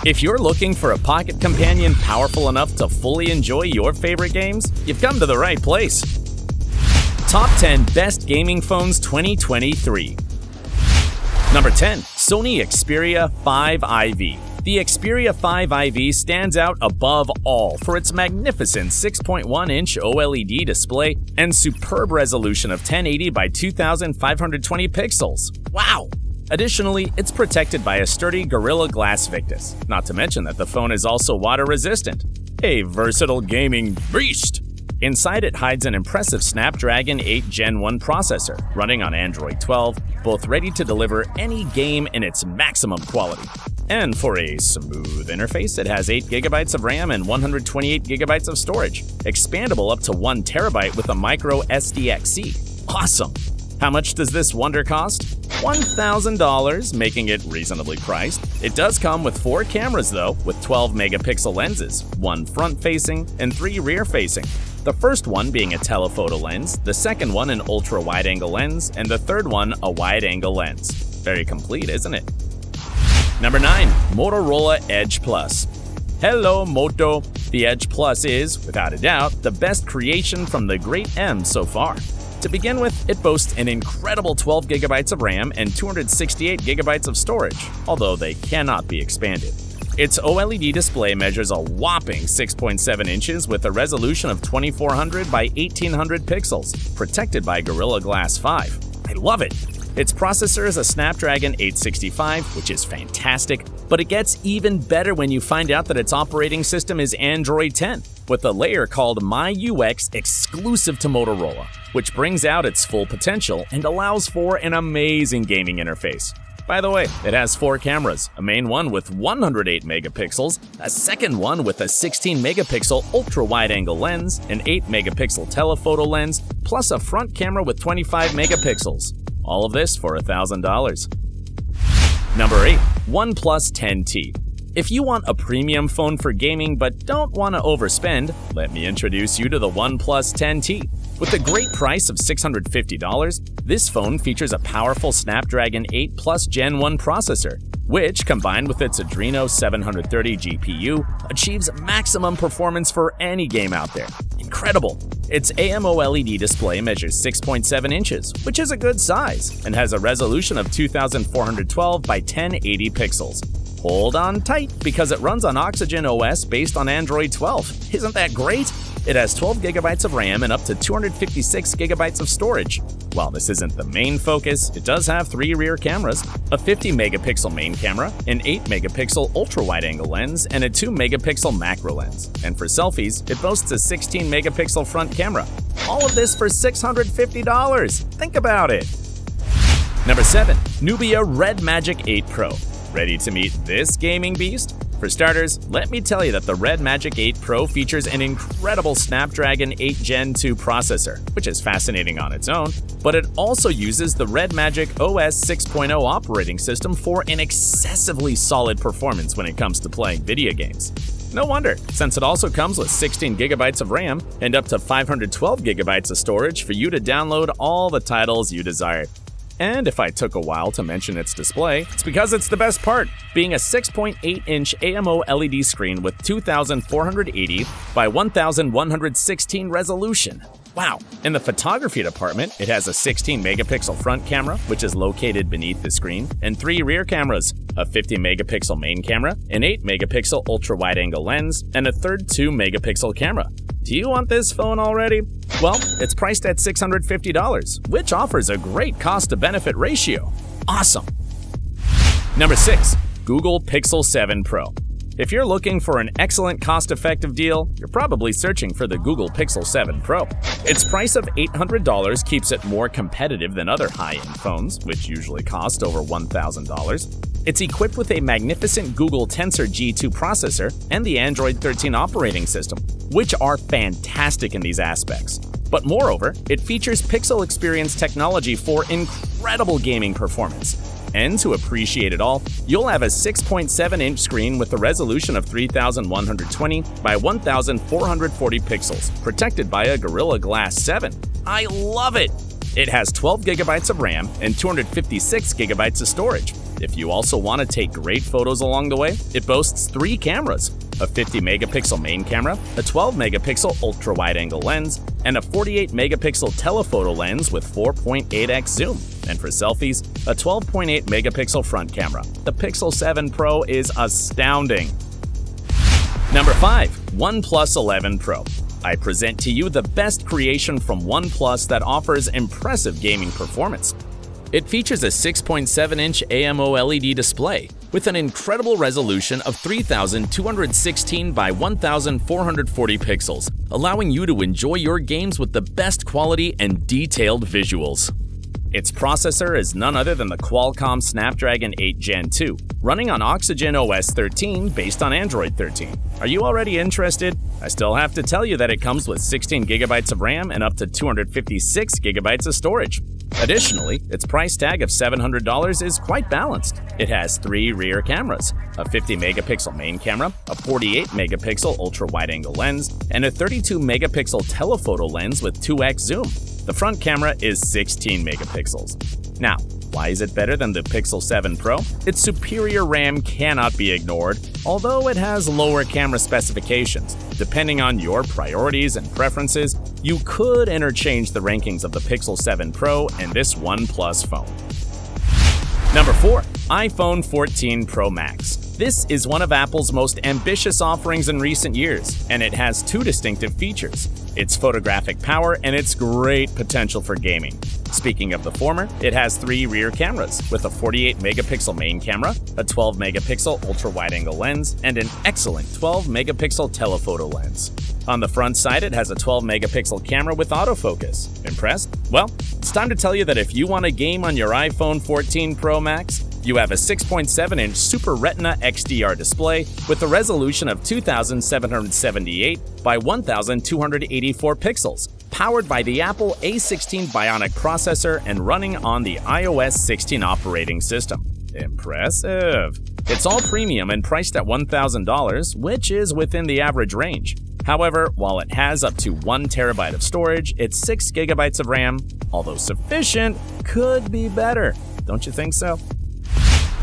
If you're looking for a pocket companion powerful enough to fully enjoy your favorite games, you've come to the right place. Top 10 Best Gaming Phones 2023. Number 10. Sony Xperia 5IV. The Xperia 5IV stands out above all for its magnificent 6.1-inch OLED display and superb resolution of 1080 by 2520 pixels. Wow! Additionally, it's protected by a sturdy Gorilla Glass Victus, not to mention that the phone is also water-resistant. A versatile gaming beast! Inside, it hides an impressive Snapdragon 8 Gen 1 processor, running on Android 12, both ready to deliver any game in its maximum quality. And for a smooth interface, it has 8GB of RAM and 128GB of storage, expandable up to 1TB with a micro SDXC. Awesome! How much does this wonder cost? $1,000, making it reasonably priced. It does come with 4 cameras though, with 12-megapixel lenses, 1 front-facing and 3 rear-facing. The first one being a telephoto lens, the second one an ultra-wide-angle lens, and the third one a wide-angle lens. Very complete, isn't it? Number 9. Motorola Edge Plus. Hello, Moto! The Edge Plus is, without a doubt, the best creation from the great M so far. To begin with, it boasts an incredible 12GB of RAM and 268GB of storage, although they cannot be expanded. Its OLED display measures a whopping 6.7 inches with a resolution of 2400 by 1800 pixels, protected by Gorilla Glass 5. I love it! Its processor is a Snapdragon 865, which is fantastic, but it gets even better when you find out that its operating system is Android 10, with a layer called MyUX exclusive to Motorola, which brings out its full potential and allows for an amazing gaming interface. By the way, it has 4 cameras, a main one with 108 megapixels, a second one with a 16-megapixel ultra-wide-angle lens, an 8-megapixel telephoto lens, plus a front camera with 25 megapixels. All of this for $1,000. Number 8. OnePlus 10T. If you want a premium phone for gaming but don't want to overspend, let me introduce you to the OnePlus 10T. With a great price of $650, this phone features a powerful Snapdragon 8 Plus Gen 1 processor, which, combined with its Adreno 730 GPU, achieves maximum performance for any game out there. Incredible! Its AMOLED display measures 6.7 inches, which is a good size, and has a resolution of 2412 by 1080 pixels. Hold on tight, because it runs on Oxygen OS based on Android 12. Isn't that great? It has 12GB of RAM and up to 256GB of storage. While this isn't the main focus, it does have 3 rear cameras, a 50-megapixel main camera, an 8-megapixel ultra-wide-angle lens, and a 2-megapixel macro lens. And for selfies, it boasts a 16-megapixel front camera. All of this for $650. Think about it! Number 7. Nubia Red Magic 8 Pro. Ready to meet this gaming beast? For starters, let me tell you that the Red Magic 8 Pro features an incredible Snapdragon 8 Gen 2 processor, which is fascinating on its own, but it also uses the Red Magic OS 6.0 operating system for an excessively solid performance when it comes to playing video games. No wonder, since it also comes with 16GB of RAM and up to 512GB of storage for you to download all the titles you desire. And if I took a while to mention its display, it's because it's the best part, being a 6.8-inch AMOLED screen with 2480 by 1116 resolution. Wow! In the photography department, it has a 16-megapixel front camera, which is located beneath the screen, and 3 rear cameras, a 50-megapixel main camera, an 8-megapixel ultra-wide-angle lens, and a third 2-megapixel camera. Do you want this phone already? Well, it's priced at $650, which offers a great cost-to-benefit ratio. Awesome! Number 6. Google Pixel 7 Pro. If you're looking for an excellent cost-effective deal, you're probably searching for the Google Pixel 7 Pro. Its price of $800 keeps it more competitive than other high-end phones, which usually cost over $1,000. It's equipped with a magnificent Google Tensor G2 processor and the Android 13 operating system, which are fantastic in these aspects. But moreover, it features Pixel Experience technology for incredible gaming performance. And to appreciate it all, you'll have a 6.7-inch screen with a resolution of 3120 by 1440 pixels, protected by a Gorilla Glass 7. I love it! It has 12GB of RAM and 256GB of storage. If you also want to take great photos along the way, it boasts 3 cameras: a 50-megapixel main camera, a 12-megapixel ultra-wide-angle lens, and a 48-megapixel telephoto lens with 4.8x zoom. And for selfies, a 12.8-megapixel front camera. The Pixel 7 Pro is astounding. Number 5. OnePlus 11 Pro. I present to you the best creation from OnePlus that offers impressive gaming performance. It features a 6.7-inch AMOLED display with an incredible resolution of 3216 by 1440 pixels, allowing you to enjoy your games with the best quality and detailed visuals. Its processor is none other than the Qualcomm Snapdragon 8 Gen 2, running on Oxygen OS 13 based on Android 13. Are you already interested? I still have to tell you that it comes with 16 GB of RAM and up to 256 GB of storage. Additionally, its price tag of $700 is quite balanced. It has 3 rear cameras, a 50-megapixel main camera, a 48-megapixel ultra-wide-angle lens, and a 32-megapixel telephoto lens with 2x zoom. The front camera is 16 megapixels. Now, why is it better than the Pixel 7 Pro? Its superior RAM cannot be ignored, although it has lower camera specifications. Depending on your priorities and preferences, you could interchange the rankings of the Pixel 7 Pro and this OnePlus phone. Number 4. iPhone 14 Pro Max. This is one of Apple's most ambitious offerings in recent years, and it has 2 distinctive features: its photographic power and its great potential for gaming. Speaking of the former, it has 3 rear cameras, with a 48-megapixel main camera, a 12-megapixel ultra-wide-angle lens, and an excellent 12-megapixel telephoto lens. On the front side, it has a 12-megapixel camera with autofocus. Impressed? Well, it's time to tell you that if you want a game on your iPhone 14 Pro Max, you have a 6.7-inch Super Retina XDR display with a resolution of 2778 by 1284 pixels, powered by the Apple A16 Bionic processor and running on the iOS 16 operating system. Impressive! It's all premium and priced at $1,000, which is within the average range. However, while it has up to 1 terabyte of storage, its 6 gigabytes of RAM, although sufficient, could be better. Don't you think so?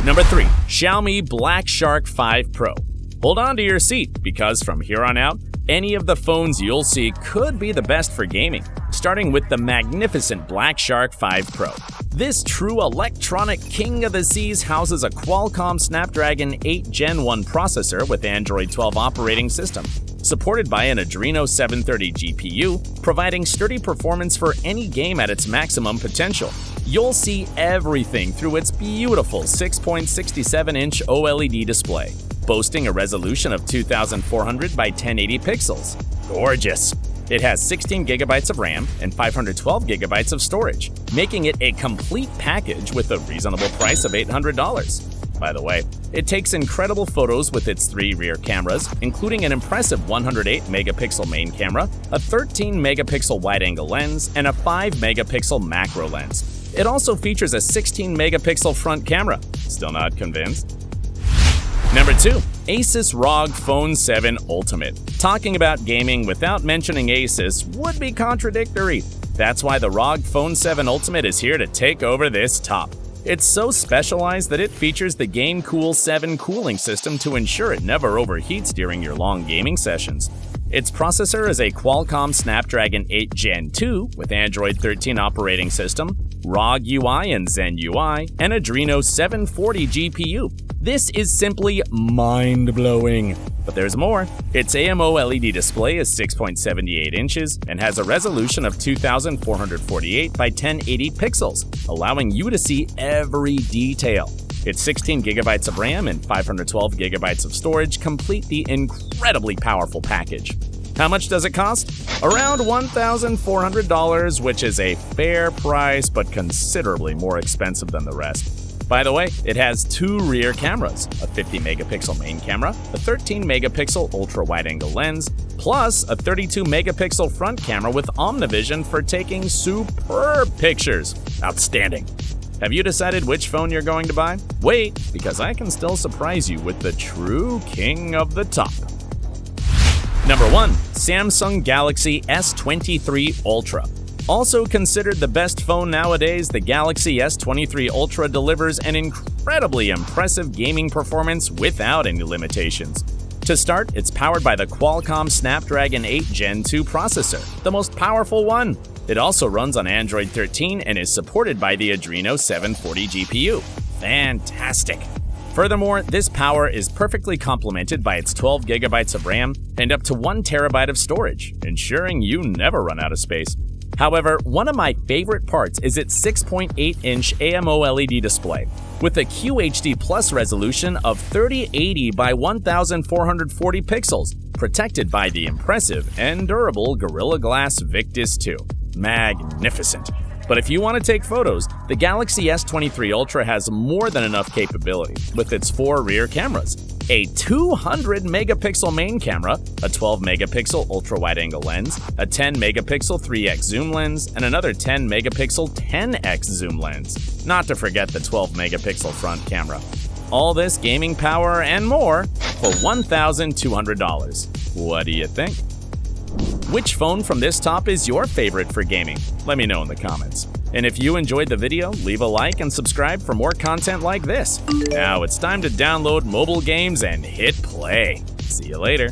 Number 3. Xiaomi Black Shark 5 Pro. Hold on to your seat, because from here on out, any of the phones you'll see could be the best for gaming, starting with the magnificent Black Shark 5 Pro. This true electronic king of the seas houses a Qualcomm Snapdragon 8 Gen 1 processor with Android 12 operating system, supported by an Adreno 730 GPU, providing sturdy performance for any game at its maximum potential. You'll see everything through its beautiful 6.67-inch OLED display, boasting a resolution of 2400 by 1080 pixels. Gorgeous! It has 16 gigabytes of RAM and 512 gigabytes of storage, making it a complete package with a reasonable price of $800. By the way, it takes incredible photos with its 3 rear cameras, including an impressive 108-megapixel main camera, a 13-megapixel wide-angle lens, and a 5-megapixel macro lens. It also features a 16-megapixel front camera. Still not convinced? Number 2. Asus ROG Phone 7 Ultimate. Talking about gaming without mentioning Asus would be contradictory. That's why the ROG Phone 7 Ultimate is here to take over this top. It's so specialized that it features the GameCool 7 cooling system to ensure it never overheats during your long gaming sessions. Its processor is a Qualcomm Snapdragon 8 Gen 2 with Android 13 operating system, ROG UI and Zen UI, and Adreno 740 GPU. This is simply mind-blowing. But there's more. Its AMOLED display is 6.78 inches and has a resolution of 2448 by 1080 pixels, allowing you to see every detail. Its 16 gigabytes of RAM and 512 gigabytes of storage complete the incredibly powerful package. How much does it cost? Around $1,400, which is a fair price but considerably more expensive than the rest. By the way, it has 2 rear cameras, a 50-megapixel main camera, a 13-megapixel ultra-wide-angle lens, plus a 32-megapixel front camera with OmniVision for taking superb pictures. Outstanding. Have you decided which phone you're going to buy? Wait, because I can still surprise you with the true king of the top. Number 1. Samsung Galaxy S23 Ultra. Also considered the best phone nowadays, the Galaxy S23 Ultra delivers an incredibly impressive gaming performance without any limitations. To start, it's powered by the Qualcomm Snapdragon 8 Gen 2 processor, the most powerful one. It also runs on Android 13 and is supported by the Adreno 740 GPU. Fantastic! Furthermore, this power is perfectly complemented by its 12 GB of RAM and up to 1 TB of storage, ensuring you never run out of space. However, one of my favorite parts is its 6.8-inch AMO LED display, with a QHD Plus resolution of 3080 by 1440 pixels, protected by the impressive and durable Gorilla Glass Victus 2. Magnificent! But if you want to take photos, the Galaxy S23 Ultra has more than enough capability with its 4 rear cameras. A 200-megapixel main camera, a 12-megapixel ultra-wide-angle lens, a 10-megapixel 3x zoom lens, and another 10-megapixel 10x zoom lens. Not to forget the 12-megapixel front camera. All this gaming power and more for $1,200. What do you think? Which phone from this top is your favorite for gaming? Let me know in the comments. And if you enjoyed the video, leave a like and subscribe for more content like this. Now it's time to download mobile games and hit play. See you later.